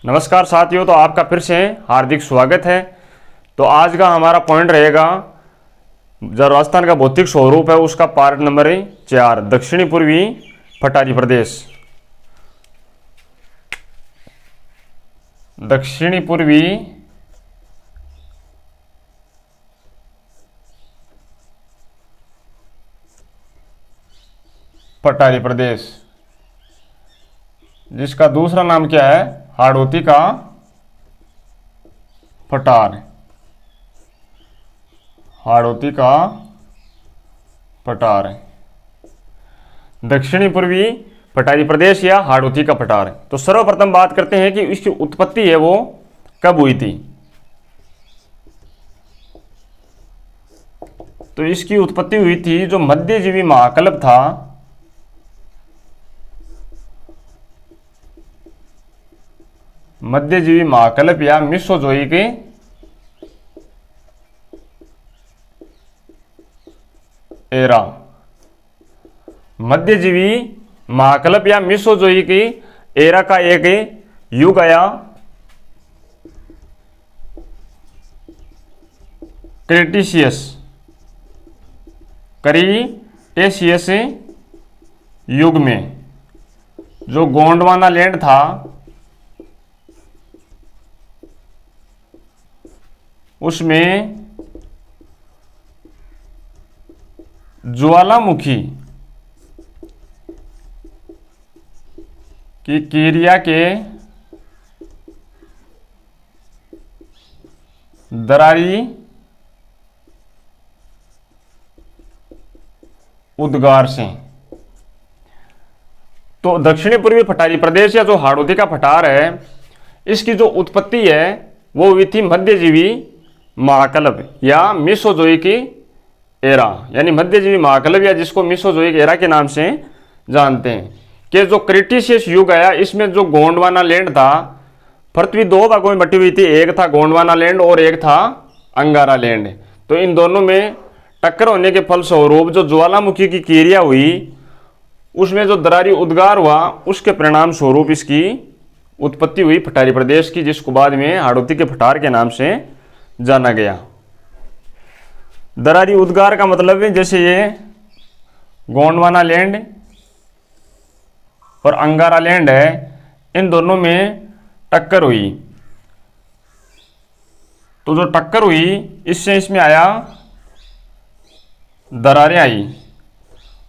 नमस्कार साथियों, तो आपका फिर से हार्दिक स्वागत है। तो आज का हमारा पॉइंट रहेगा जो राजस्थान का भौतिक स्वरूप है उसका पार्ट नंबर 4, दक्षिणी पूर्वी पठारी प्रदेश। दक्षिणी पूर्वी पठारी प्रदेश, जिसका दूसरा नाम क्या है? हाड़ौती का पठार। हाड़ौती का पठार, दक्षिणी पूर्वी पठारी प्रदेश या हाड़ौती का पठार। तो सर्वप्रथम बात करते हैं कि इसकी उत्पत्ति है वो कब हुई थी। तो इसकी उत्पत्ति हुई थी जो मध्यजीवी महाकल्प था, मध्यजीवी महाकल्प या मिसोजोइक एरा। मध्यजीवी महाकल्प या मिसोजोइक एरा का एक युग आया क्रेटेशियस युग में। जो गोंडवाना लैंड था उसमें ज्वालामुखी की क्रिया के दरारी उद्गार से। तो दक्षिणी पूर्वी पठारी प्रदेश या जो हाड़ौती का पठार है, इसकी जो उत्पत्ति है वो हुई थी मध्यजीवी महाकल्प या मिसोजोइक एरा, यानी मध्यजीवी महाकल्प या जिसको मिसोजोइक एरा के नाम से जानते हैं। कि जो क्रेटेशियस युग आया, इसमें जो गोंडवाना लैंड था, पृथ्वी दो भागों में बटी हुई थी। एक था गोंडवाना लैंड और एक था अंगारा लैंड। तो इन दोनों में टक्कर होने के फलस्वरूप जो ज्वालामुखी की क्रिया हुई, उसमें जो दरारी उद्गार हुआ, उसके परिणाम स्वरूप इसकी उत्पत्ति हुई पठारी प्रदेश की, जिसको बाद में हाड़ौती के पठार के नाम से जाना गया। दरारी उद्गार का मतलब है जैसे ये गोंडवाना लैंड और अंगारा लैंड है, इन दोनों में टक्कर हुई। तो जो टक्कर हुई इससे इसमें आया दरारें आई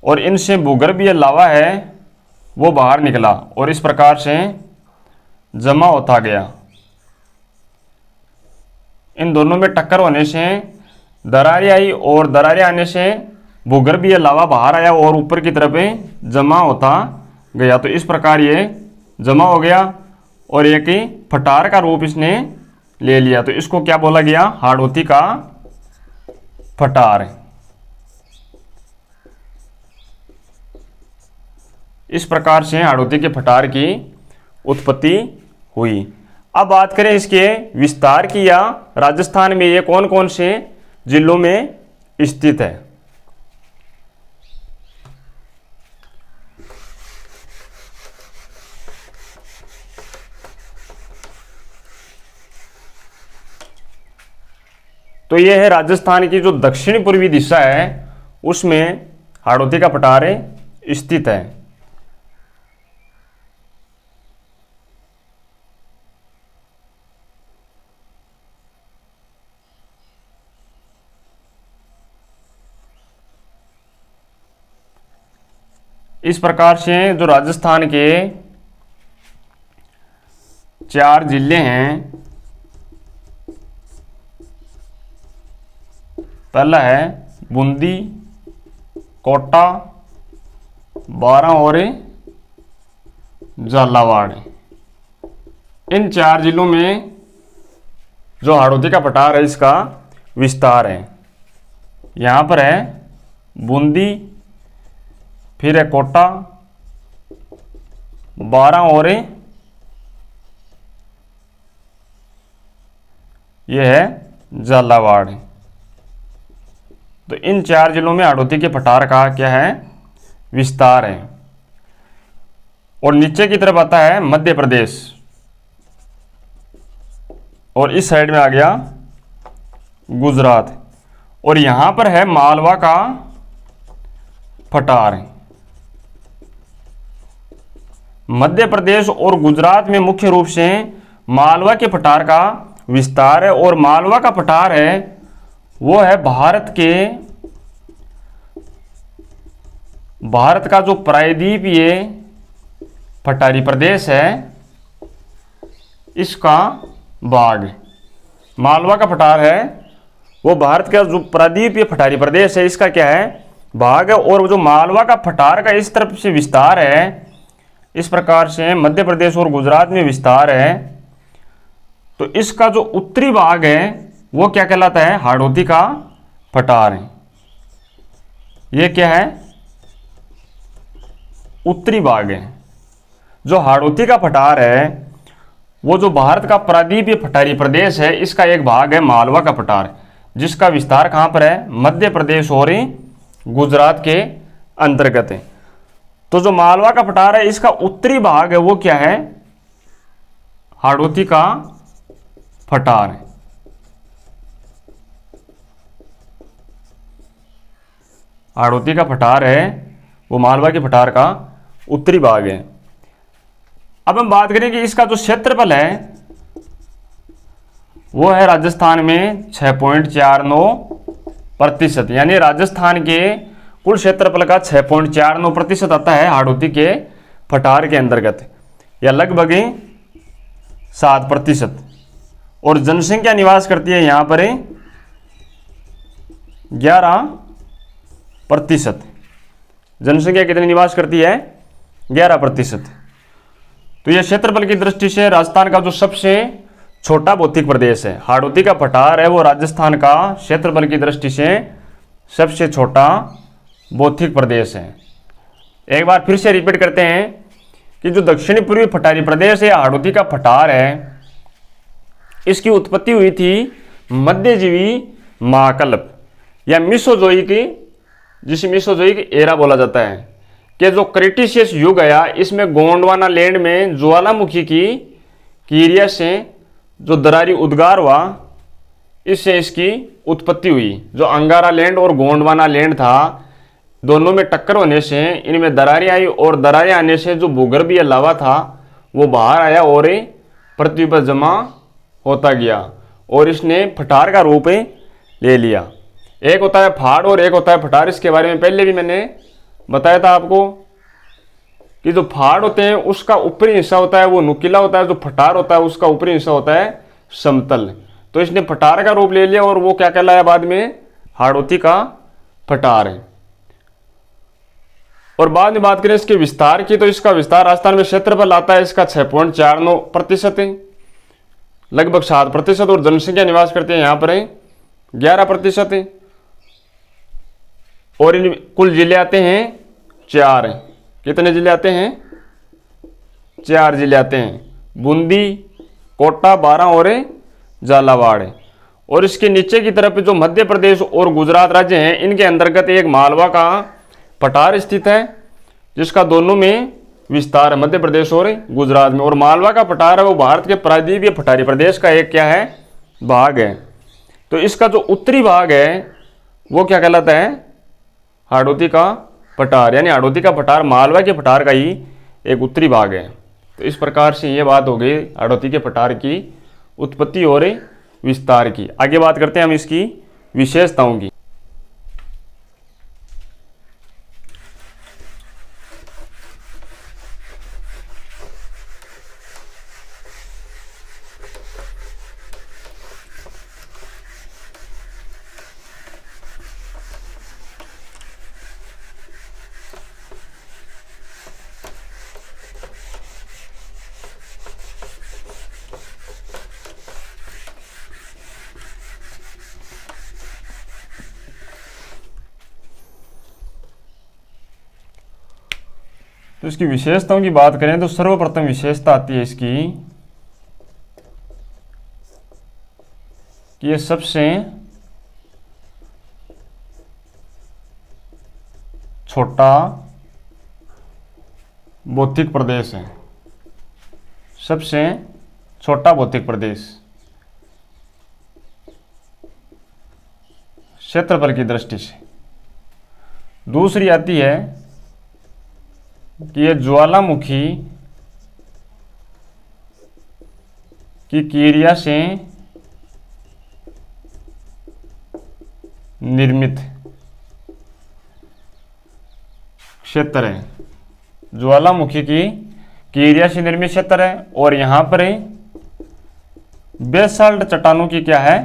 और इनसे भूगर्भीय लावा है वो बाहर निकला और इस प्रकार से जमा होता गया। इन दोनों में टक्कर होने से दरारें आई और दरारें आने से भूगर्भीय लावा बाहर आया और ऊपर की तरफ जमा होता गया। तो इस प्रकार ये जमा हो गया और एक पठार का रूप इसने ले लिया। तो इसको क्या बोला गया? हाड़ौती का पठार। इस प्रकार से हाड़ौती के पठार की उत्पत्ति हुई। अब बात करें इसके विस्तार की, या राजस्थान में ये कौन कौन से जिलों में स्थित है। तो यह है राजस्थान की जो दक्षिण पूर्वी दिशा है उसमें हाड़ौती का पठार स्थित है। इस प्रकार से जो राजस्थान के 4 जिले हैं, पहला है बूंदी, कोटा, बारां और झालावाड़। इन 4 जिलों में जो हाड़ौती का पठार है इसका विस्तार है। यहाँ पर है बूंदी, फिर है कोटा, बारां और यह है झालावाड़। तो इन 4 जिलों में हाड़ौती के पठार का क्या है? विस्तार है। और नीचे की तरफ आता है मध्य प्रदेश। और इस साइड में आ गया गुजरात, और यहां पर है मालवा का पठार। मध्य प्रदेश और गुजरात में मुख्य रूप से मालवा के पठार का विस्तार है, और मालवा का पठार है वो है भारत का जो प्रायद्वीपीय पठारी प्रदेश है इसका भाग। मालवा का पठार है वो भारत का जो प्रायद्वीपीय पठारी प्रदेश है इसका क्या है, भाग है। और जो मालवा का पठार का इस तरफ से विस्तार है, इस प्रकार से मध्य प्रदेश और गुजरात में विस्तार है, तो इसका जो उत्तरी भाग है वो क्या कहलाता है, हाड़ौती का पठार है। ये क्या है, उत्तरी भाग है। जो हाड़ौती का पठार है वो जो भारत का प्रायद्वीपीय पठारी प्रदेश है इसका एक भाग है मालवा का पठार, जिसका विस्तार कहां पर है, मध्य प्रदेश और गुजरात के अंतर्गत है। तो जो मालवा का पठार है इसका उत्तरी भाग है वो क्या है, हाड़ौती का पठार है। हाड़ौती का पठार है वो मालवा के पठार का उत्तरी भाग है। अब हम बात करें कि इसका जो क्षेत्रफल है वो है राजस्थान में 6.49%, यानी राजस्थान के कुल क्षेत्रफल का 6.49% आता है हाड़ौती के पठार के अंतर्गत, या लगभग 7%। और जनसंख्या निवास करती है यहां पर 11%। जनसंख्या कितनी निवास करती है, 11%। तो यह क्षेत्रफल की दृष्टि से राजस्थान का जो सबसे छोटा भौतिक प्रदेश है, हाड़ौती का पठार है वो राजस्थान का क्षेत्रफल की दृष्टि से सबसे छोटा भौतिक प्रदेश है। एक बार फिर से रिपीट करते हैं कि जो दक्षिणी पूर्वी पठारी प्रदेश है हाड़ौती का पठार है, इसकी उत्पत्ति हुई थी मध्यजीवी महाकल्प या मिसोजोइक, जिसे मिसोजोइक एरा बोला जाता है, कि जो क्रेटिशियस युग आया इसमें गोंडवाना लैंड में ज्वालामुखी की क्रिया से जो दरारी उद्गार हुआ, इससे इसकी उत्पत्ति हुई। जो अंगारा लैंड और गोंडवाना लैंड था, दोनों में टक्कर होने से इनमें दरारें आई, और दरारें आने से जो भूगर्भीय लावा था वो बाहर आया और पृथ्वी पर जमा होता गया, और इसने पठार का रूप ले लिया। एक होता है फाड़ और एक होता है पठार। इसके बारे में पहले भी मैंने बताया था आपको कि जो फाड़ होते हैं उसका ऊपरी हिस्सा होता है वो नुकीला होता है, जो पठार होता है उसका ऊपरी हिस्सा होता है समतल। तो इसने पठार का रूप ले लिया और वो क्या कहलाया बाद में, हाड़ौती का पठार है। और बाद में बात करें इसके विस्तार की, तो इसका विस्तार राजस्थान में क्षेत्रफल आता है इसका 6.49%, लगभग 7%, और जनसंख्या निवास करते हैं यहाँ पर 11%। और इन कुल जिले आते हैं 4। कितने जिले आते हैं, 4 जिले आते हैं, बूंदी, कोटा, बारां और झालावाड़। और इसके नीचे की तरफ जो मध्य प्रदेश और गुजरात राज्य हैं इनके अंतर्गत एक मालवा का पठार स्थित है, जिसका दोनों में विस्तार है, मध्य प्रदेश और गुजरात में। और मालवा का पठार है वो भारत के प्रायद्वीपीय पठारी प्रदेश का एक क्या है, भाग है। तो इसका जो उत्तरी भाग है वो क्या कहलाता है, हाड़ौती का पठार, यानी हाड़ौती का पठार मालवा के पठार का ही एक उत्तरी भाग है। तो इस प्रकार से ये बात हो गई हाड़ौती के पठार की उत्पत्ति और विस्तार की। आगे बात करते हैं हम इसकी विशेषताओं की। तो इसकी विशेषताओं की बात करें तो सर्वप्रथम विशेषता आती है इसकी कि ये सबसे छोटा भौतिक प्रदेश है, सबसे छोटा भौतिक प्रदेश। क्षेत्रफल की दृष्टि से। दूसरी आती है कि ये ज्वालामुखी की क्रिया से निर्मित क्षेत्र है। ज्वालामुखी की क्रिया से निर्मित क्षेत्र है और यहां पर बेसाल्ट चट्टानों की क्या है,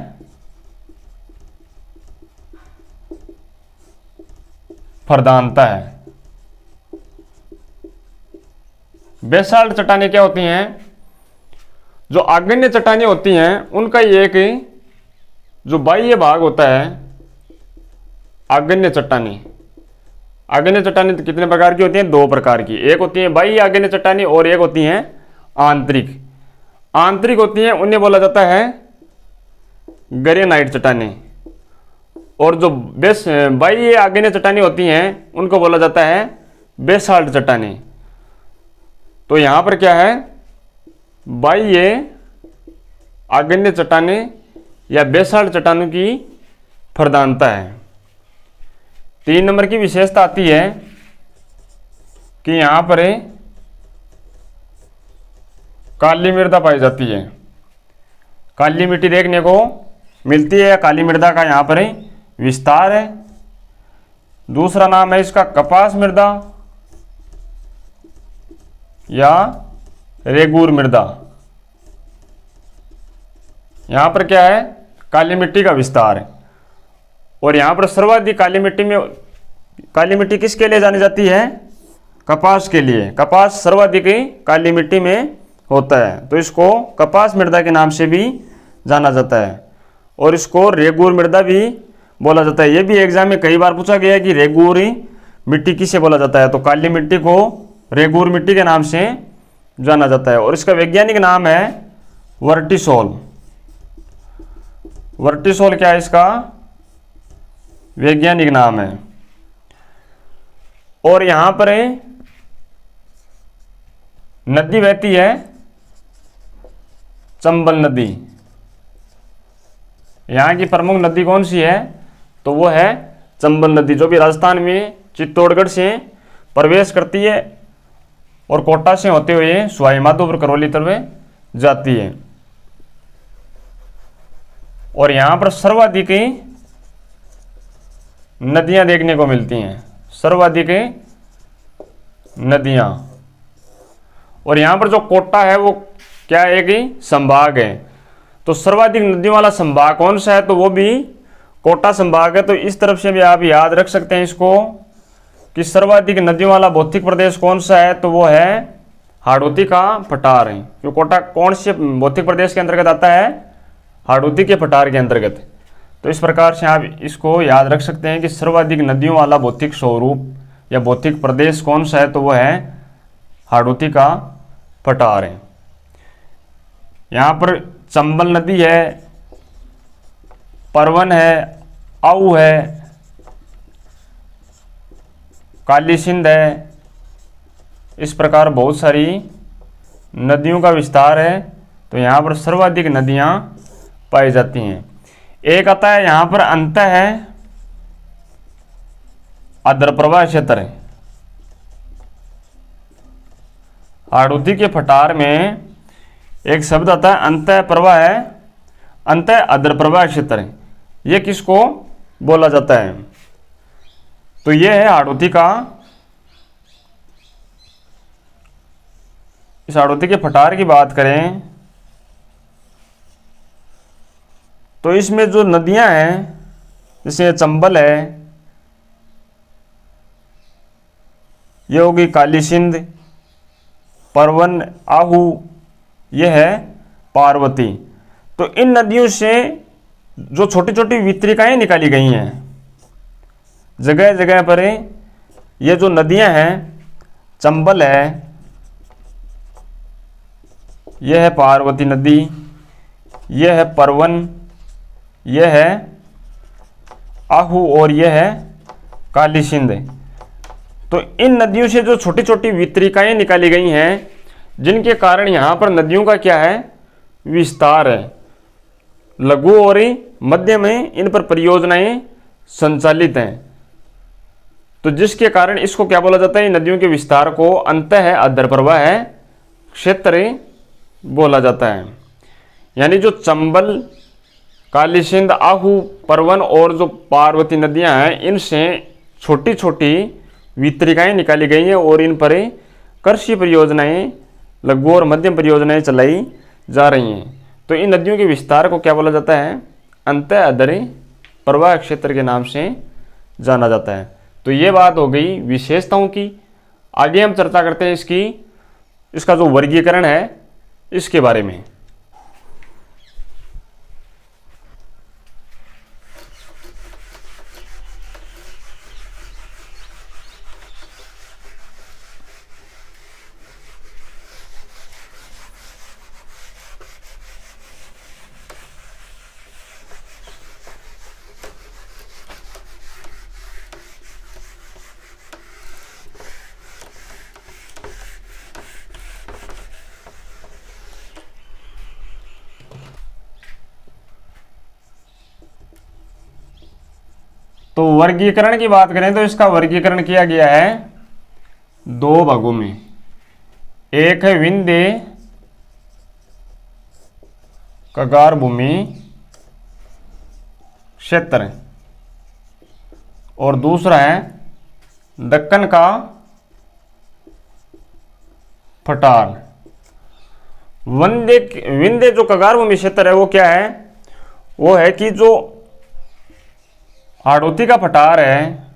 प्रधानता है। बेसाल्ट चट्टानें क्या होती हैं, जो आग्नेय चट्टानें होती हैं उनका एक जो बाह्य भाग होता है आग्नेय चट्टानें। आग्नेय चट्टानें कितने प्रकार की होती हैं, दो प्रकार की, एक होती है बाह्य आग्नेय चट्टानें और एक होती हैं आंतरिक। आंतरिक होती हैं उन्हें बोला जाता है ग्रेनाइट चट्टानें, और जो बाह्य आग्नेय चट्टानें होती हैं उनको बोला जाता है बेसाल्ट चट्टानें। तो यहां पर क्या है, बाह्य आग्नेय चट्टानें या बेसाल्ट चट्टानों की प्रधानता है। 3 नंबर की विशेषता आती है कि यहां पर काली मृदा पाई जाती है। काली मिट्टी देखने को मिलती है, काली मृदा का यहां पर विस्तार है। दूसरा नाम है इसका कपास मृदा या रेगूर मृदा। यहां पर क्या है, काली मिट्टी का विस्तार है। और यहां पर सर्वाधिक काली मिट्टी किसके लिए जानी जाती है, कपास के लिए। कपास सर्वाधिक काली मिट्टी में होता है, तो इसको कपास मृदा के नाम से भी जाना जाता है और इसको रेगूर मृदा भी बोला जाता है। यह भी एग्जाम में कई बार पूछा गया है कि रेगूर मिट्टी किसे बोला जाता है, तो काली मिट्टी को रेगूर मिट्टी के नाम से जाना जाता है। और इसका वैज्ञानिक नाम है वर्टिसोल। वर्टिसोल क्या है, इसका वैज्ञानिक नाम है। और यहां पर नदी बहती है चंबल नदी। यहां की प्रमुख नदी कौन सी है, तो वो है चंबल नदी, जो भी राजस्थान में चित्तौड़गढ़ से प्रवेश करती है और कोटा से होते हुए सवाई माधोपुर करौली तरफ जाती है। और यहां पर सर्वाधिक नदियां देखने को मिलती हैं, सर्वाधिक नदियां। और यहां पर जो कोटा है वो क्या है, एक संभाग है। तो सर्वाधिक नदियों वाला संभाग कौन सा है, तो वो भी कोटा संभाग है। तो इस तरफ से भी आप याद रख सकते हैं इसको कि सर्वाधिक नदियों वाला भौतिक प्रदेश कौन सा है, तो वो है हाड़ौती का पठार है। जो कोटा कौन से भौतिक प्रदेश के अंतर्गत आता है, हाड़ौती के पठार के अंतर्गत। तो इस प्रकार से आप इसको याद रख सकते हैं कि सर्वाधिक नदियों वाला भौतिक स्वरूप या भौतिक प्रदेश कौन सा है, तो वो है हाड़ौती का पठार है। यहाँ पर चंबल नदी है, परवन है, आऊ है, काली सिंध है, इस प्रकार बहुत सारी नदियों का विस्तार है। तो यहाँ पर सर्वाधिक नदियाँ पाई जाती हैं। एक आता है यहाँ पर अंत है आर्द्र प्रवाह क्षेत्र है। हाड़ौती के पठार में एक शब्द आता है अंत प्रवाह है, अंत आर्द्र प्रवाह क्षेत्र है। ये किसको बोला जाता है, तो ये है हाड़ौती का। इस हाड़ौती के पठार की बात करें तो इसमें जो नदियां हैं, जैसे चंबल है, ये होगी काली सिंध, परवन, आहू, ये है पार्वती। तो इन नदियों से जो छोटी छोटी वितरिकाएं निकाली गई हैं जगह जगह पर, ये जो नदियां हैं, चंबल है, यह है पार्वती नदी, यह है परवन, यह है आहू और यह है काली सिंध। तो इन नदियों से जो छोटी छोटी वितरिकाएं निकाली गई हैं, जिनके कारण यहाँ पर नदियों का क्या है, विस्तार है। लघु और मध्य में इन पर परियोजनाएं संचालित हैं। तो जिसके कारण इसको क्या बोला जाता है, नदियों के विस्तार को अंतः अधर प्रवाह क्षेत्र बोला जाता है। यानी जो चंबल, काली सिंध, आहू, परवन और जो पार्वती नदियां हैं, इनसे छोटी छोटी वितरिकाएं निकाली गई हैं और इन पर कृषि परियोजनाएं, लघु और मध्यम परियोजनाएं चलाई जा रही हैं। तो इन नदियों के विस्तार को क्या बोला जाता है, अंतः अधर प्रवाह क्षेत्र के नाम से जाना जाता है। तो ये बात हो गई विशेषताओं की। आगे हम चर्चा करते हैं इसका जो वर्गीकरण है इसके बारे में। तो वर्गीकरण की बात करें तो इसका वर्गीकरण किया गया है दो भागों में। एक है विंध्य कगार भूमि क्षेत्र और दूसरा है दक्कन का पठार। विंध्य जो कगार भूमि क्षेत्र है वो क्या है, वो है कि जो हाड़ौती का पठार है,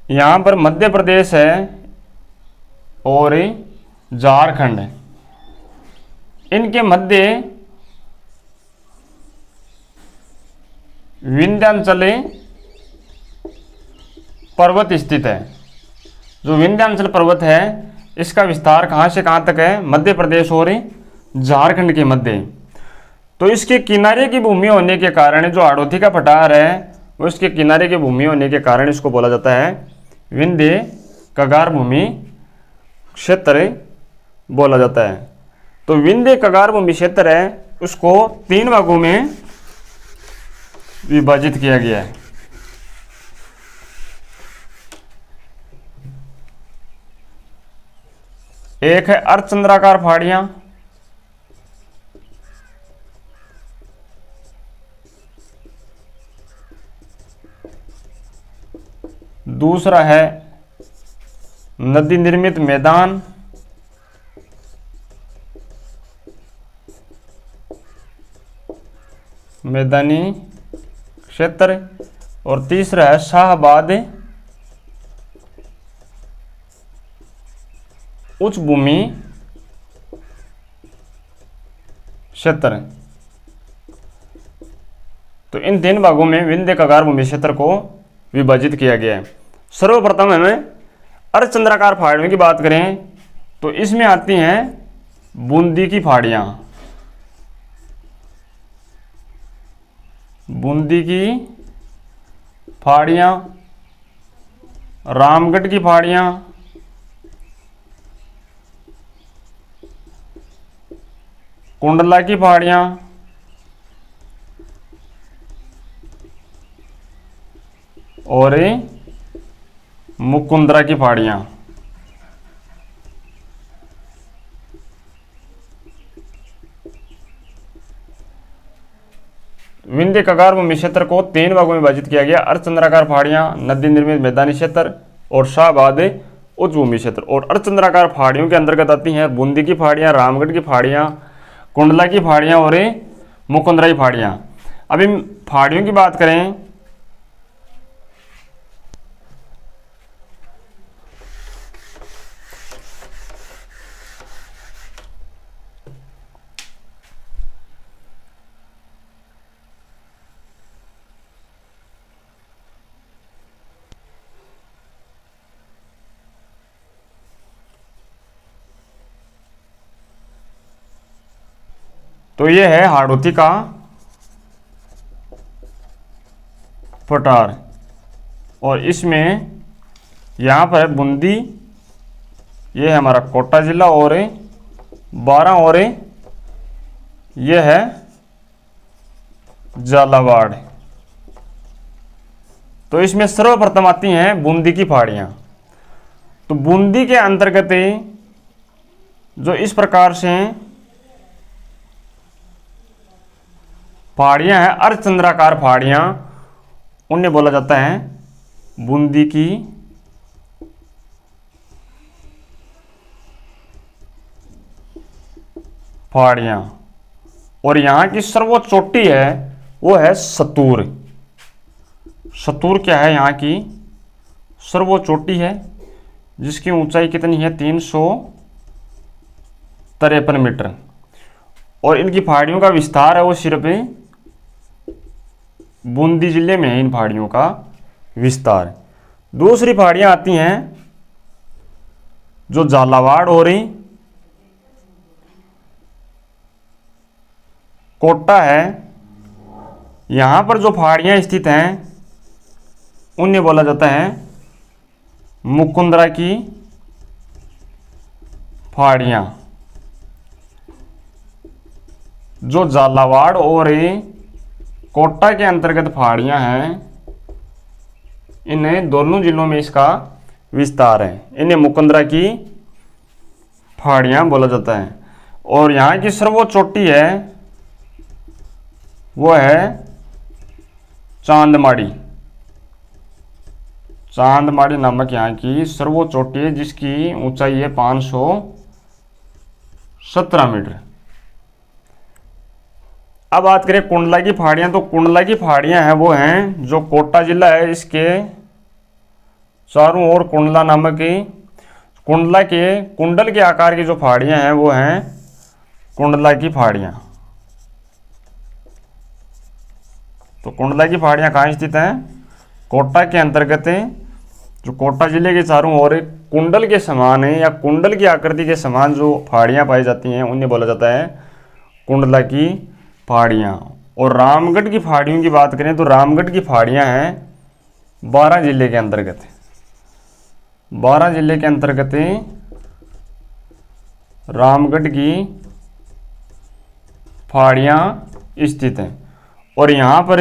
यहां पर मध्य प्रदेश है और झारखंड है, इनके मध्य विंध्याचल पर्वत स्थित है। जो विंध्याचल पर्वत है इसका विस्तार कहां से कहां तक है, मध्य प्रदेश और झारखंड के मध्य। तो इसके किनारे की भूमि होने के कारण जो हाड़ौती का पठार है वो इसके किनारे की भूमि होने के कारण इसको बोला जाता है विंध्य कगार भूमि क्षेत्र बोला जाता है। तो विंध्य कगार भूमि क्षेत्र है उसको 3 भागों में विभाजित किया गया है। एक है अर्धचंद्राकार पहाड़ियां, दूसरा है नदी निर्मित मैदान, मैदानी क्षेत्र और तीसरा है शाहबाद उच्च भूमि क्षेत्र। तो इन 3 भागों में विंध्य कगार भूमि क्षेत्र को विभाजित किया गया है। सर्वप्रथम हमें अर्धचंद्राकार पहाड़ियों की बात करें तो इसमें आती हैं बूंदी की पहाड़ियां, बूंदी की पहाड़ियां, रामगढ़ की पहाड़ियां, कुंडला की पहाड़ियां और मुकुंदरा की पहाड़ियां। विंध्य कगार भूमि क्षेत्र को 3 भागों में विभाजित किया गया, अर्धचंद्राकार पहाड़ियां, नदी निर्मित मैदानी क्षेत्र और शाहबाद उच्च भूमि क्षेत्र। और अर्धचंद्राकार पहाड़ियों के अंतर्गत आती हैं बूंदी की पहाड़ियां, रामगढ़ की पहाड़ियां, कुंडला की पहाड़ियां और मुकुंदरा की पहाड़ियां। अब इन पहाड़ियों की बात करें तो ये है हाड़ौती का पठार और इसमें यहाँ पर बूंदी, ये है हमारा कोटा जिला और 12 और यह है झालावाड़। तो इसमें सर्वप्रथम आती हैं बूंदी की पहाड़ियां। तो बूंदी के अंतर्गत जो इस प्रकार से पहाड़ियां हैं, अर्धचंद्राकार पहाड़ियां, उन्हें बोला जाता है बूंदी की पहाड़ियां। और यहां की सर्वोच्च चोटी है वो है सतूर। सतूर क्या है? यहाँ की सर्वोच्च चोटी है जिसकी ऊंचाई कितनी है? 353 मीटर। और इनकी पहाड़ियों का विस्तार है वो सिर्फ बूंदी जिले में है इन पहाड़ियों का विस्तार। दूसरी पहाड़ियां आती हैं जो झालावाड़ हो रही, कोटा है। यहां पर जो पहाड़ियां स्थित हैं उन्हें बोला जाता है मुकुंदरा की पहाड़ियां। जो झालावाड़ और कोटा के अंतर्गत पहाड़ियां हैं, इन्हें दोनों जिलों में इसका विस्तार है, इन्हें मुकुंदरा की पहाड़ियां बोला जाता है। और यहाँ की सर्वोच्च चोटी है वो है चांदमाड़ी। चांदमाड़ी नामक यहाँ की सर्वोच्च चोटी है जिसकी ऊंचाई है 517 मीटर। अब बात करें कुंडला की पहाड़ियां। तो कुंडला की पहाड़ियां हैं वो हैं जो कोटा जिला है, इसके चारों ओर कुंडला नामक कुंडला के कुंडल के आकार की जो पहाड़ियां हैं वो हैं कुंडला की पहाड़ियां। तो कुंडला की पहाड़ियां कहाँ स्थित हैं? कोटा के अंतर्गत जो कोटा जिले के चारों ओर कुंडल के समान है या कुंडल की आकृति के समान जो पहाड़ियां पाई जाती हैं उन्हें बोला जाता है कुंडला की पहाड़ियां। और रामगढ़ की पहाड़ियों की बात करें तो रामगढ़ की पहाड़ियां हैं 12 जिले के अंतर्गत। 12 जिले के अंतर्गत रामगढ़ की पहाड़ियां स्थित हैं। और यहां पर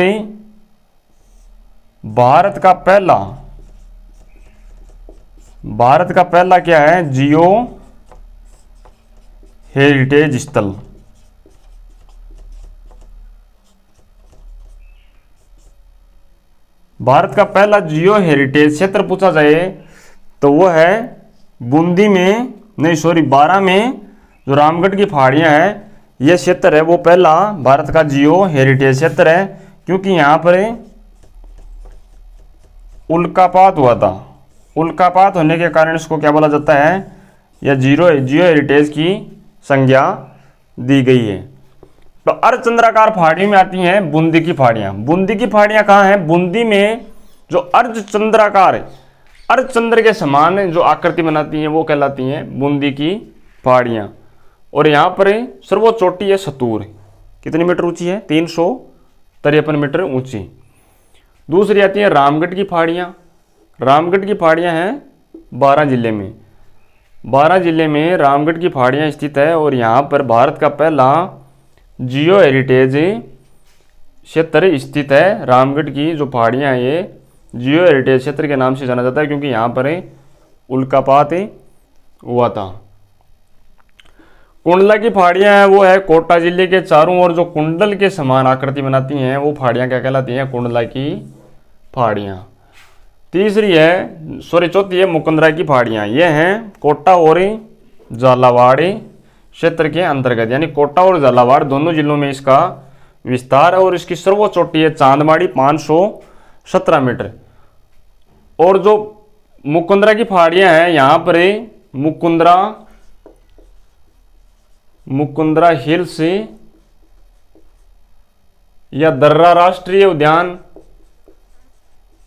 भारत का पहला क्या है? जियो हेरिटेज स्थल। भारत का पहला जियो हेरिटेज क्षेत्र पूछा जाए तो वो है बूंदी में, नहीं सॉरी 12 में जो रामगढ़ की पहाड़ियां है, ये क्षेत्र है वो पहला भारत का जियो हेरिटेज क्षेत्र है। क्योंकि यहाँ पर उल्कापात हुआ था। उल्कापात होने के कारण इसको क्या बोला जाता है? या जियो हेरिटेज की संज्ञा दी गई है। तो अर्धचंद्राकार पहाड़ी में आती हैं बूंदी की पहाड़ियां। बूंदी की पहाड़ियां कहाँ हैं? बूंदी में जो अर्धचंद्राकार अर्धचंद्र के समान जो आकृति बनाती हैं वो कहलाती हैं बूंदी की पहाड़ियां। और यहाँ पर सर्वोच्च चोटी है सतूर। कितनी मीटर ऊंची है? 353 मीटर ऊंची। दूसरी आती है रामगढ़ की पहाड़ियां। रामगढ़ की पहाड़ियां हैं 12 जिले में। 12 जिले में रामगढ़ की पहाड़ियां स्थित है। और यहाँ पर भारत का पहला जियो हेरिटेज क्षेत्र स्थित है। रामगढ़ की जो पहाड़ियां हैं ये जियो हेरिटेज क्षेत्र के नाम से जाना जाता है क्योंकि यहाँ पर उल्कापात हुआ था। कुंडला की पहाड़ियां हैं वो है कोटा जिले के चारों ओर जो कुंडल के समान आकृति बनाती हैं वो पहाड़ियां क्या कहलाती हैं? कुंडला की पहाड़ियां। चौथी है मुकुंदरा की पहाड़ियां। ये हैं कोटा और झालावाड़ क्षेत्र के अंतर्गत, यानी कोटा और झालावाड़ दोनों जिलों में इसका विस्तार है। और इसकी सर्वोच्च चोटी है चांदमाड़ी 517 मीटर। और जो मुकुंदरा की पहाड़ियां हैं यहाँ पर मुकुंदरा हिल्स या दर्रा राष्ट्रीय उद्यान,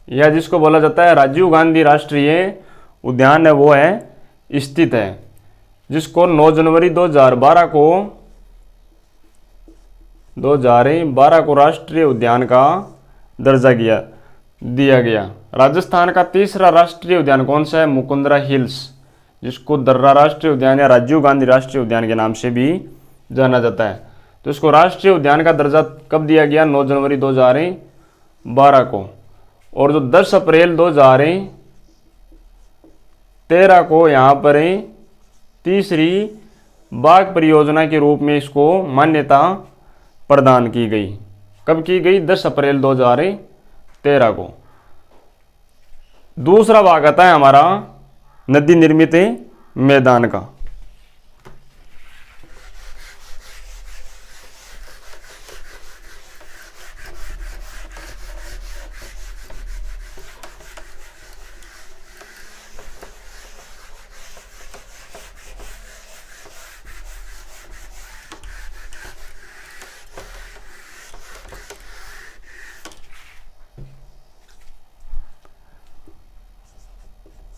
या जिसको बोला जाता है राजीव गांधी राष्ट्रीय उद्यान है वो है स्थित है, जिसको 9 जनवरी 2012 को राष्ट्रीय उद्यान का दर्जा दिया गया। राजस्थान का तीसरा राष्ट्रीय उद्यान कौन सा है? मुकुंदरा हिल्स, जिसको दर्रा राष्ट्रीय उद्यान या राजीव गांधी राष्ट्रीय उद्यान के नाम से भी जाना जाता है। तो इसको राष्ट्रीय उद्यान का दर्जा कब दिया गया? 9 जनवरी 2012 को। और जो 10 अप्रैल 2013 को यहाँ पर तीसरी बाघ परियोजना के रूप में इसको मान्यता प्रदान की गई। कब की गई? 10 अप्रैल 2013 को। दूसरा भाग आता है हमारा नदी निर्मित मैदान का।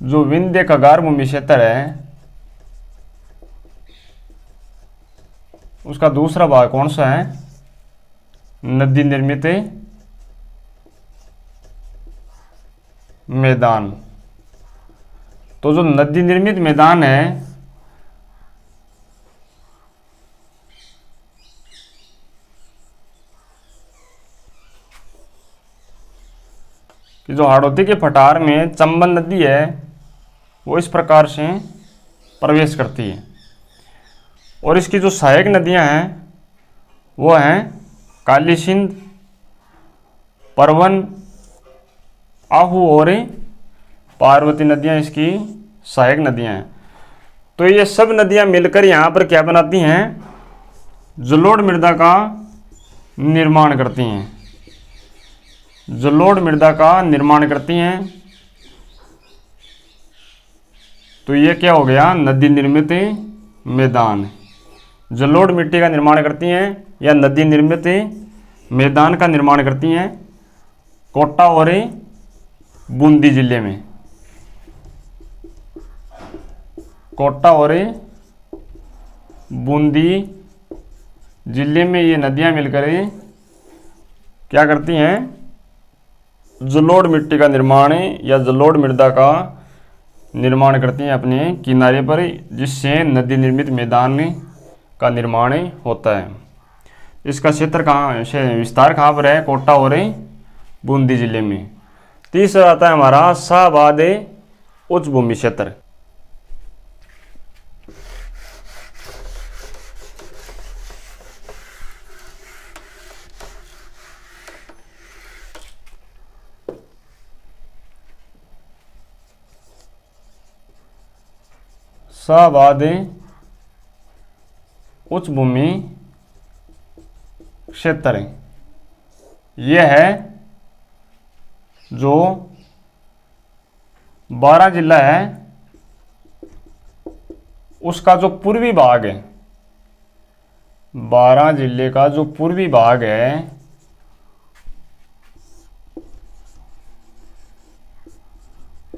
जो विंध्य कगार भूमि क्षेत्र है उसका दूसरा भाग कौन सा है? नदी निर्मित मैदान। तो जो नदी निर्मित मैदान है कि जो हाड़ौती के पठार में चंबल नदी है वो इस प्रकार से प्रवेश करती है। और इसकी जो सहायक नदियां हैं वो हैं काली सिंध, परवन, आहू और पार्वती नदियां इसकी सहायक नदियां हैं। तो ये सब नदियां मिलकर यहाँ पर क्या बनाती हैं? जलोढ़ मृदा का निर्माण करती हैं। जलोढ़ मृदा का निर्माण करती हैं। तो ये क्या हो गया? नदी निर्मित मैदान। जलोढ़ मिट्टी का निर्माण करती हैं या नदी निर्मित मैदान का निर्माण करती हैं कोटा और बूंदी जिले में। कोटा और बूंदी जिले में ये नदियां मिलकर क्या करती हैं? जलोढ़ मिट्टी का निर्माण या जलोढ़ मृदा का निर्माण करती हैं अपने किनारे पर, जिससे नदी निर्मित मैदान का निर्माण होता है। इसका क्षेत्र कहाँ से विस्तार कहाँ पर है? कोटा और बूंदी जिले में। तीसरा आता है हमारा शाहबाद उच्च भूमि क्षेत्र। शाहबाद उच्च भूमि क्षेत्र यह है जो 12 जिला है उसका जो पूर्वी भाग है, 12 जिले का जो पूर्वी भाग है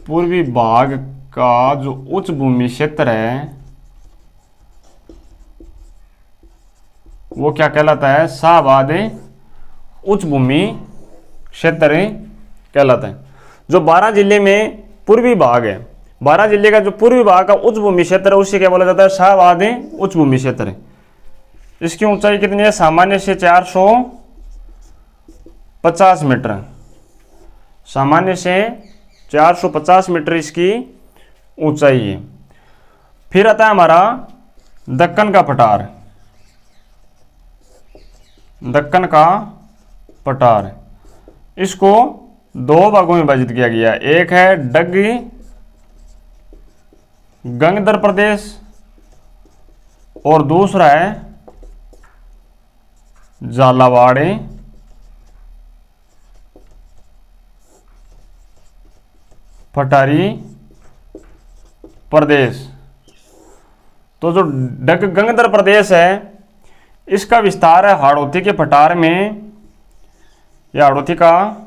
पूर्वी भाग का जो उच्च भूमि क्षेत्र है वो क्या कहलाता है? शाहबाद उच्च भूमि क्षेत्र कहलाता है। जो 12 जिले में पूर्वी भाग है, 12 जिले का जो पूर्वी भाग का उच्च भूमि क्षेत्र है उसे क्या बोला जाता है? शाहबाद उच्च भूमि क्षेत्र। इसकी ऊंचाई कितनी है? सामान्य से 450 मीटर। सामान्य से 450 मीटर इसकी ऊंचाई है। फिर आता है हमारा दक्कन का पठार। दक्कन का पठार इसको 2 भागों में विभाजित किया गया। एक है डग्गी गंगदर प्रदेश और दूसरा है झालावाड़ पठारी प्रदेश। तो जो गंगदर प्रदेश है इसका विस्तार है हाड़ौती के पठार में, या हाड़ौती का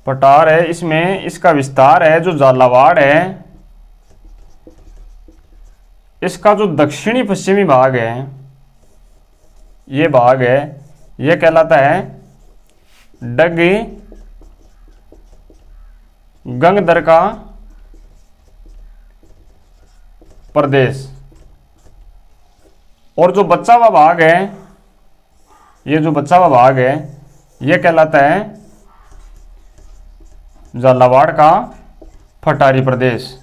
पठार है इसमें इसका विस्तार है। जो झालावाड़ है इसका जो दक्षिणी पश्चिमी भाग है ये भाग है यह कहलाता है डग गंगदर का प्रदेश। और जो बचा हुआ भाग है, ये जो बचा हुआ भाग है ये कहलाता है झालावाड़ का पठारी प्रदेश।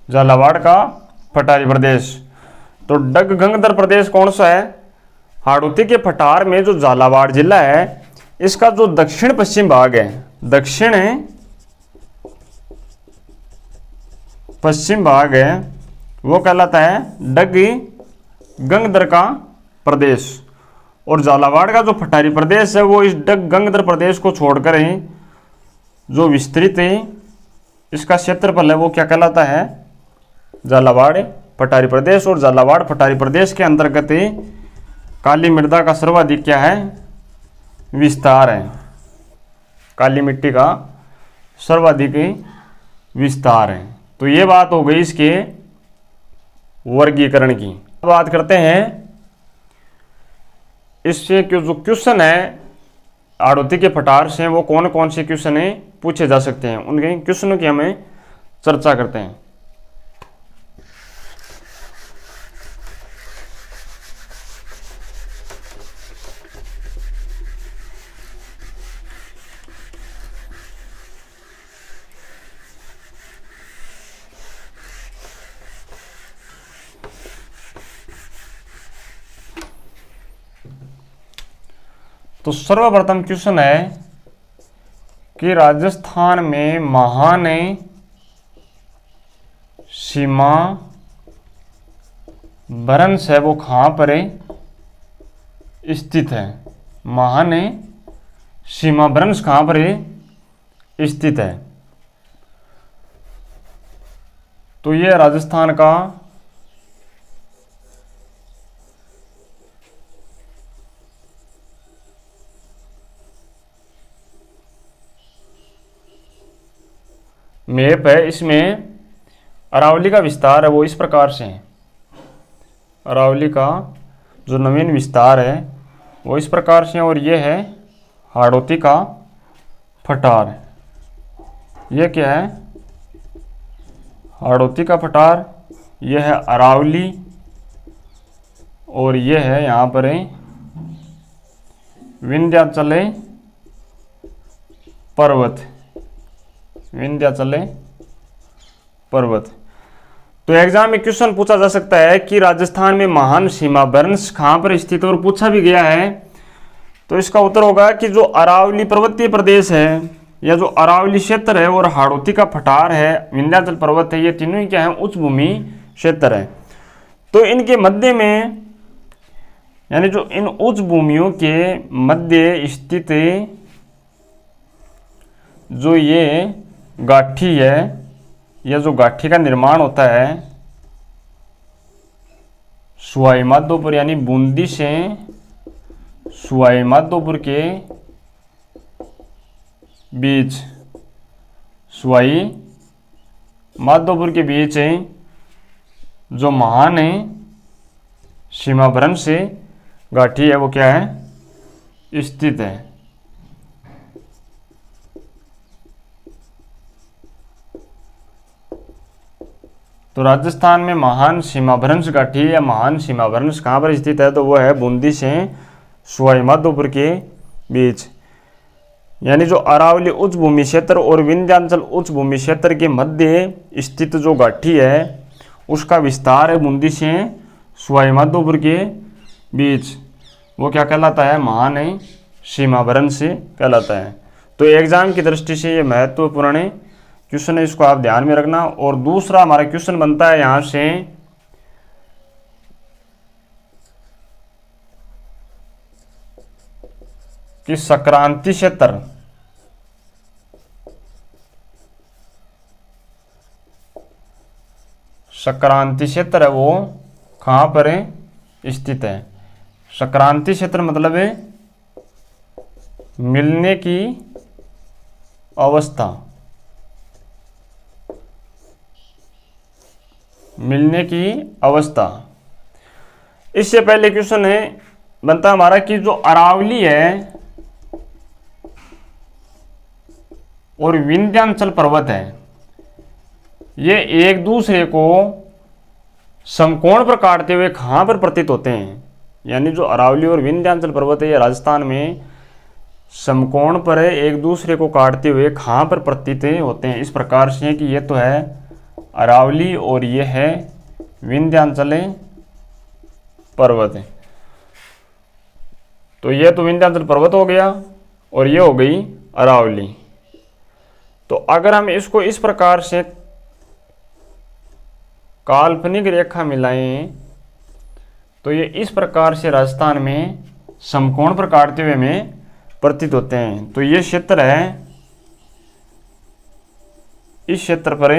झालावाड़ का पठारी प्रदेश। तो गंगदर प्रदेश कौन सा है? हाड़ौती के पठार में जो झालावाड़ जिला है इसका जो दक्षिण पश्चिम भाग है, दक्षिण पश्चिम भाग है, वो कहलाता है गंगदर का प्रदेश। और झालावाड़ का जो पठारी प्रदेश है वो इस गंगदर प्रदेश को छोड़कर ही जो विस्तृत है इसका क्षेत्रफल है वो क्या कहलाता है? झालावाड़ पठारी प्रदेश। और झालावाड़ पठारी प्रदेश के अंतर्गत ही काली मृदा का सर्वाधिक क्या है? विस्तार है। काली मिट्टी का सर्वाधिक विस्तार है। तो ये बात हो गई इसके वर्गीकरण की। बात करते हैं इससे जो क्वेश्चन है हाड़ौती के पठार से वो कौन कौन से क्वेश्चन है पूछे जा सकते हैं, उनके क्वेश्चनों की हमें चर्चा करते हैं। तो सर्वप्रथम क्वेश्चन है कि राजस्थान में महान सीमा भ्रंश है वो कहाँ पर स्थित है? महान सीमा भ्रंश कहाँ पर स्थित है? तो ये राजस्थान का मैप है। इसमें अरावली का विस्तार है वो इस प्रकार से है। अरावली का जो नवीन विस्तार है वो इस प्रकार से है। और ये है हाड़ौती का पठार। ये क्या है? हाड़ौती का पठार। ये है अरावली और ये है यहाँ पर विंध्याचल पर्वत। विंध्याचल पर्वत। तो एग्जाम में क्वेश्चन पूछा जा सकता है कि राजस्थान में महान सीमा भ्रंश कहाँ पर स्थित है, और पूछा भी गया है। तो इसका उत्तर होगा कि जो अरावली पर्वतीय प्रदेश है या जो अरावली क्षेत्र है और हाड़ौती का पठार है, विंध्याचल पर्वत है, ये तीनों ही क्या है? उच्च भूमि क्षेत्र है। तो इनके मध्य में यानी जो इन उच्च भूमियों के मध्य स्थित जो ये गाठी है, यह जो गाठी का निर्माण होता है सवाई माधोपुर यानी बूंदी से सवाई माधोपुर के बीच, सवाई माधोपुर के बीच जो महान सीमा भ्रंश गाठी है वो क्या है? स्थित है। तो राजस्थान में महान सीमा भ्रंश गाठी या महान सीमा भ्रंश कहाँ पर स्थित है? तो वो है बूंदी से सवाई माधोपुर के बीच। यानी जो अरावली उच्च भूमि क्षेत्र और विंध्याचल उच्च भूमि क्षेत्र के मध्य स्थित जो गाठी है उसका विस्तार है बूंदी से सवाई माधोपुर के बीच। वो क्या कहलाता है? महान सीमा भ्रंश कहलाता है। तो एग्जाम की दृष्टि से ये महत्वपूर्ण क्वेश्चन है, इसको आप ध्यान में रखना। और दूसरा हमारा क्वेश्चन बनता है यहां से कि संक्रांति क्षेत्र है वो कहां पर स्थित है? संक्रांति क्षेत्र मतलब है मिलने की अवस्था। मिलने की अवस्था। इससे पहले क्वेश्चन है बनता हमारा कि जो अरावली है और विंध्याचल पर्वत है ये एक दूसरे को समकोण पर काटते हुए कहाँ पर प्रतीत होते हैं? यानी जो अरावली और विंध्याचल पर्वत है ये राजस्थान में समकोण पर एक दूसरे को काटते हुए कहाँ पर प्रतीत होते हैं? इस प्रकार से कि ये तो है अरावली और ये है विंध्याचल पर्वत है। तो ये तो विंध्याचल पर्वत हो गया और ये हो गई अरावली। तो अगर हम इसको इस प्रकार से काल्पनिक रेखा मिलाएं तो ये इस प्रकार से राजस्थान में समकोण पर काटते हुए हमें प्रतीत होते हैं। तो ये क्षेत्र है, इस क्षेत्र पर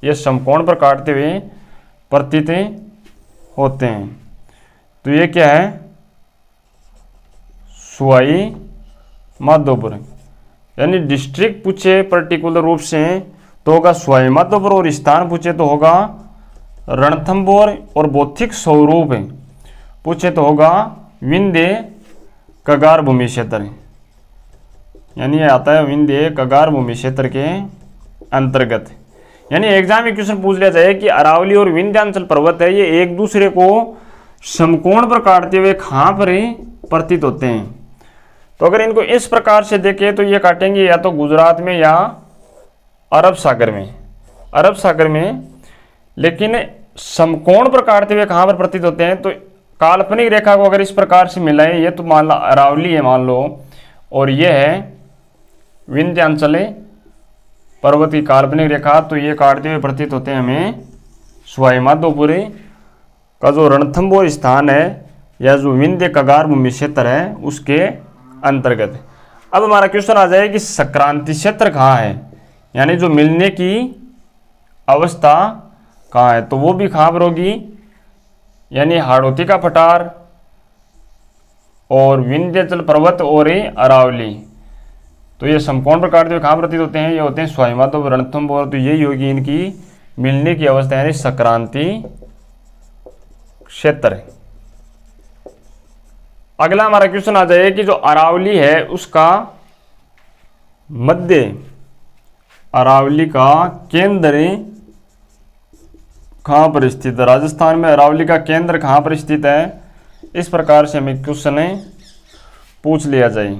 ये समकोण पर काटते हुए प्रतीत होते हैं। तो ये क्या है? सवाई माधोपुर। यानी डिस्ट्रिक्ट पूछे पर्टिकुलर रूप से तो होगा सवाई माधोपुर, और स्थान पूछे तो होगा रणथंभौर, और भौतिक स्वरूप पूछे तो होगा विंध्य कगार भूमि क्षेत्र। यानी ये आता है विंध्य कगार भूमि क्षेत्र के अंतर्गत। यानी एग्जाम में क्वेश्चन पूछ लिया जाए कि अरावली और विंध्याचल पर्वत है ये एक दूसरे को समकोण पर काटते हुए कहाँ पर प्रतीत होते हैं? तो अगर इनको इस प्रकार से देखें तो ये काटेंगे या तो गुजरात में या अरब सागर में, अरब सागर में। लेकिन समकोण पर काटते हुए कहाँ पर प्रतीत होते हैं? तो काल्पनिक रेखा को अगर इस प्रकार से मिलाएं, ये तो मान लो अरावली है मान लो, और ये है विंध्याचल पर्वत की काल्पनिक रेखा, तो ये काटते हुए प्रतीत होते हैं हमें सवाई माधोपुर का जो रणथंभौर स्थान है या जो विंध्य कगार भूमि क्षेत्र है उसके अंतर्गत। अब हमारा क्वेश्चन आ जाए कि संक्रांति क्षेत्र कहाँ है, यानी जो मिलने की अवस्था कहाँ है? तो वो भी कहाँ पर होगी? यानी हाड़ौती का पठार और विंध्याचल पर्वत और अरावली। तो ये समकोण पर काटते हुए कहाँ प्रतीत होते हैं? ये होते हैं सवाई माधोपुर, रणथंभौर। तो यही होगी इनकी मिलने की अवस्था, यानी संक्रांति क्षेत्र। अगला हमारा क्वेश्चन आ जाए कि जो अरावली है उसका मध्य, अरावली का केंद्र कहाँ पर स्थित है? राजस्थान में अरावली का केंद्र कहाँ पर स्थित है? इस प्रकार से हमें क्वेश्चन पूछ लिया जाए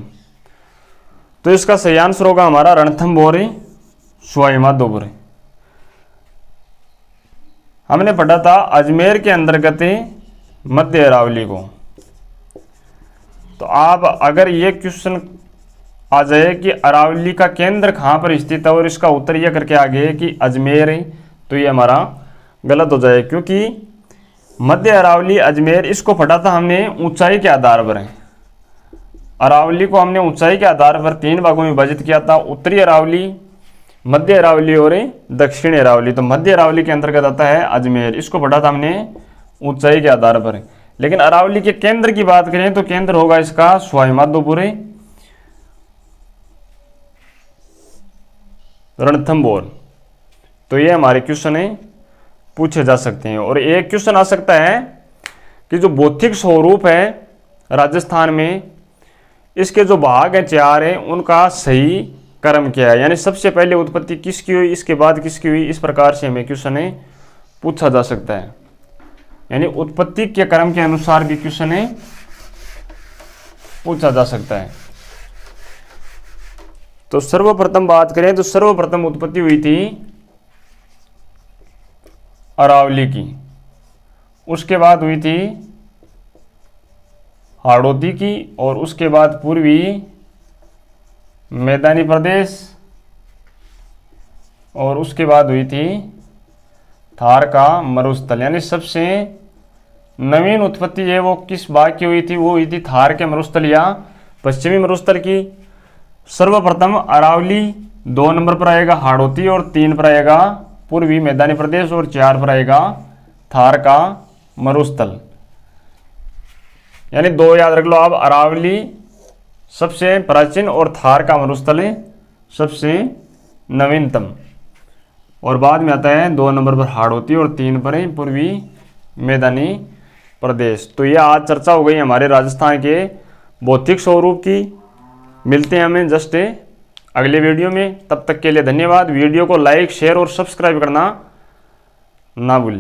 तो इसका सही आंसर होगा हमारा रणथंभौर सवाई माधोपुर। हमने पढ़ा था अजमेर के अंतर्गत मध्य अरावली को। तो आप अगर ये क्वेश्चन आ जाए कि अरावली का केंद्र कहाँ पर स्थित है और इसका उत्तर यह करके आ गए कि अजमेर, तो ये हमारा गलत हो जाए, क्योंकि मध्य अरावली अजमेर इसको पढ़ा था हमने ऊंचाई के आधार पर। अरावली को हमने ऊंचाई के आधार पर 3 भागों में विभाजित किया था, उत्तरी अरावली, मध्य अरावली और दक्षिणी अरावली। तो मध्य अरावली के अंतर्गत आता है अजमेर, इसको पढ़ा था हमने ऊंचाई के आधार पर। लेकिन अरावली के केंद्र की बात करें तो केंद्र होगा इसका सवाई माधोपुर, रणथंभौर। तो ये हमारे क्वेश्चन पूछे जा सकते हैं। और एक क्वेश्चन आ सकता है कि जो भौतिक स्वरूप है राजस्थान में, इसके जो भाग हैं 4 हैं, उनका सही क्रम क्या है? यानी सबसे पहले उत्पत्ति किसकी हुई, इसके बाद किसकी हुई? इस प्रकार से हमें क्वेश्चन पूछा जा सकता है। यानी उत्पत्ति के क्रम के अनुसार भी क्वेश्चन पूछा जा सकता है। तो सर्वप्रथम बात करें तो सर्वप्रथम उत्पत्ति हुई थी अरावली की, उसके बाद हुई थी हाड़ौती की, और उसके बाद पूर्वी मैदानी प्रदेश, और उसके बाद हुई थी थार का मरुस्थल। यानी सबसे नवीन उत्पत्ति है वो किस भाग की हुई थी? वो हुई थी थार के मरुस्थल या पश्चिमी मरुस्थल की। सर्वप्रथम अरावली 2 नंबर पर आएगा, हाड़ौती और 3 पर आएगा पूर्वी मैदानी प्रदेश, और 4 पर आएगा थार का मरुस्थल। यानी 2 याद रख लो आप, अरावली सबसे प्राचीन और थार का मरुस्थल सबसे नवीनतम। और बाद में आता है 2 नंबर पर हाड़ौती और 3 पर पूर्वी मैदानी प्रदेश। तो यह आज चर्चा हो गई हमारे राजस्थान के भौतिक स्वरूप की। मिलते हैं हमें जस्ट अगले वीडियो में, तब तक के लिए धन्यवाद। वीडियो को लाइक, शेयर और सब्सक्राइब करना ना भूलें।